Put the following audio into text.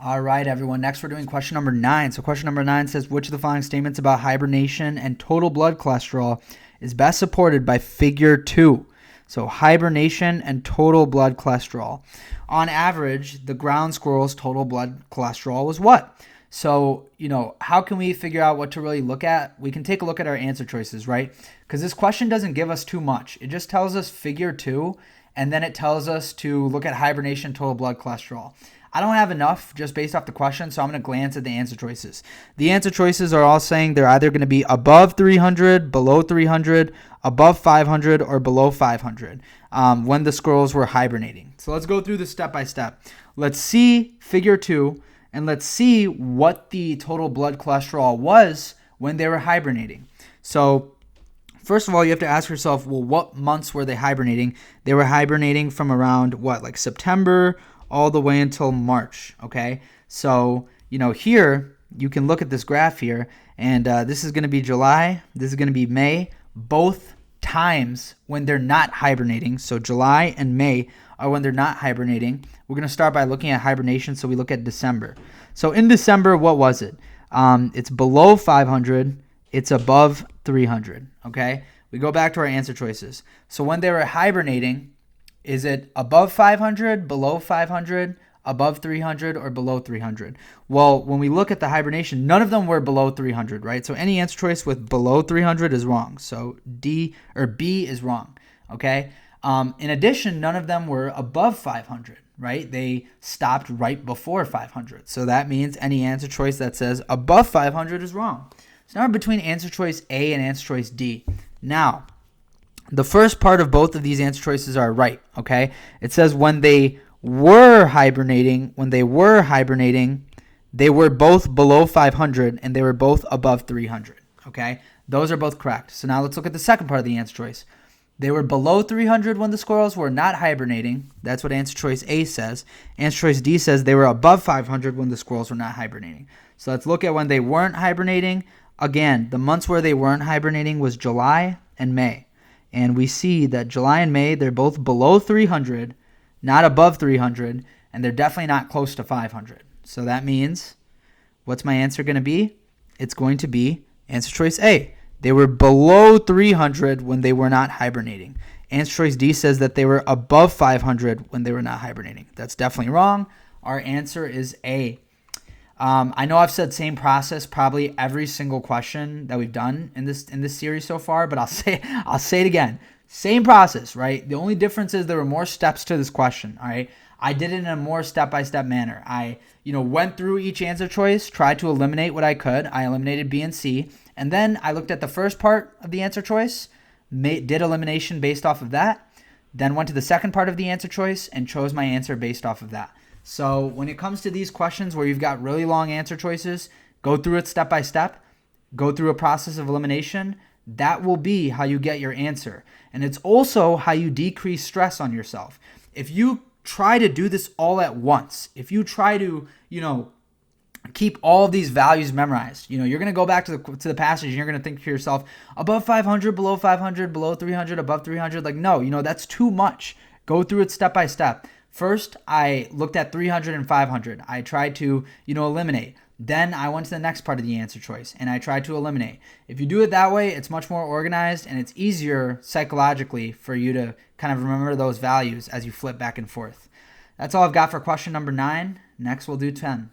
All right, everyone. Next, we're doing question number 9. So question number 9 says, which of the following statements about hibernation and total blood cholesterol is best supported by figure 2? So hibernation and total blood cholesterol. On average, the ground squirrel's total blood cholesterol was what? So, how can we figure out what to really look at? We can take a look at our answer choices, right? Because this question doesn't give us too much. It just tells us figure 2, and then it tells us to look at hibernation, total blood cholesterol. I don't have enough just based off the question, so I'm going to glance at the answer choices. The answer choices are all saying they're either going to be above 300, below 300, above 500, or below 500 when the squirrels were hibernating. So let's go through this step by step. Let's see figure 2, and let's see what the total blood cholesterol was when they were hibernating. So first of all, you have to ask yourself, well, what months were they hibernating? They were hibernating from around like September all the way until March, okay? So, here, you can look at this graph here, and this is going to be July, this is going to be May, both times when they're not hibernating. So July and May are when they're not hibernating. We're going to start by looking at hibernation, so we look at December. So in December, what was it? It's below 500, it's above 300, okay? We go back to our answer choices. So when they were hibernating, is it above 500, below 500, above 300, or below 300? Well, when we look at the hibernation, none of them were below 300, right? So any answer choice with below 300 is wrong. So D or B is wrong, okay? In addition, none of them were above 500, right? They stopped right before 500. So that means any answer choice that says above 500 is wrong. So now we're between answer choice A and answer choice D. Now, the first part of both of these answer choices are right, okay? It says when they were hibernating, they were both below 500 and they were both above 300, okay? Those are both correct. So now let's look at the second part of the answer choice. They were below 300 when the squirrels were not hibernating. That's what answer choice A says. Answer choice D says they were above 500 when the squirrels were not hibernating. So let's look at when they weren't hibernating. Again, the months where they weren't hibernating was July and May. And we see that July and May, they're both below 300, not above 300, and they're definitely not close to 500. So that means, what's my answer going to be? It's going to be answer choice A. They were below 300 when they were not hibernating. Answer choice D says that they were above 500 when they were not hibernating. That's definitely wrong. Our answer is A. I know I've said same process probably every single question that we've done in this series so far, but I'll say it again. Same process, right? The only difference is there were more steps to this question, all right? I did it in a more step-by-step manner. I, went through each answer choice, tried to eliminate what I could. I eliminated B and C, and then I looked at the first part of the answer choice, did elimination based off of that, then went to the second part of the answer choice and chose my answer based off of that. So when it comes to these questions where you've got really long answer choices, go through it step by step, go through a process of elimination. That will be how you get your answer. And it's also how you decrease stress on yourself. If you try to do this all at once, if you try to, keep all of these values memorized, you're going to go back to the passage and you're going to think to yourself, above 500, below 500, below 300, above 300. Like, no, that's too much. Go through it step by step. First, I looked at 300 and 500. I tried to, eliminate. Then I went to the next part of the answer choice and I tried to eliminate. If you do it that way, it's much more organized and it's easier psychologically for you to kind of remember those values as you flip back and forth. That's all I've got for question number 9. Next, we'll do 10.